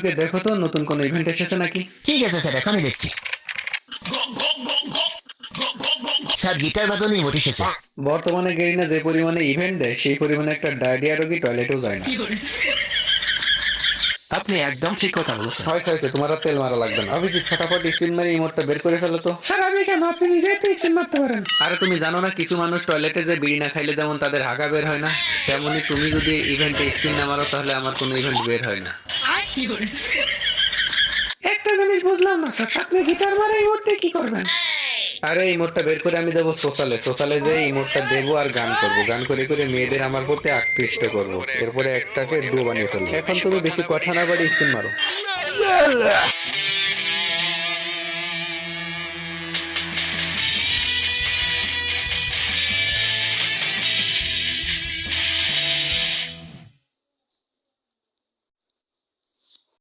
ঢুকে দেখো তো নতুন কোন ইভেন্ট এসেছে নাকি। ঠিক আছে স্যার, এখনই দেখছি। স্যার, গিটার বাজানো ইমোট এসেছে। বর্তমানে গেরিনা যে পরিমাণে ইভেন্ট দেয় সেই পরিমাণে একটা ডায়রিয়া রোগী টয়লেটেও যায় না। আপনি একদম ঠিক কথা বলছেন। হয়েছে, তোমার আর তেল মারা লাগবে না। অভিজিৎ ফটাফট স্পিন মেরে ইমোটটা বের করে ফেলো তো। স্যার আমি কেন, আপনি নিজেই তো স্পিন মারতে পারেন। আরে তুমি জানো না কিছু মানুষ টয়লেটে যে বিড়ি না খাইলে যেমন তাদের হাগা বের হয় না, তেমনি তুমি যদি ইভেন্টে স্পিন না মারো তাহলে আমার কোনো ইভেন্ট বের হয় না। একটা জিনিস বুঝলাম না স্যার, আপনি গিটার মারা এই মুহূর্তে কি করবেন? আরে ইমোটটা বের করে আমি দেবো সোশ্যালে যে ইমোটটা দেবো আর গান করবো, গান করে করে মেয়েদের আমার প্রতি আকৃষ্ট করবো, এরপরে একটাকে ডুয়ো বানিয়ে ফেলবো। এখন তুমি বেশি কথা না বাড়ি স্পিন মারো।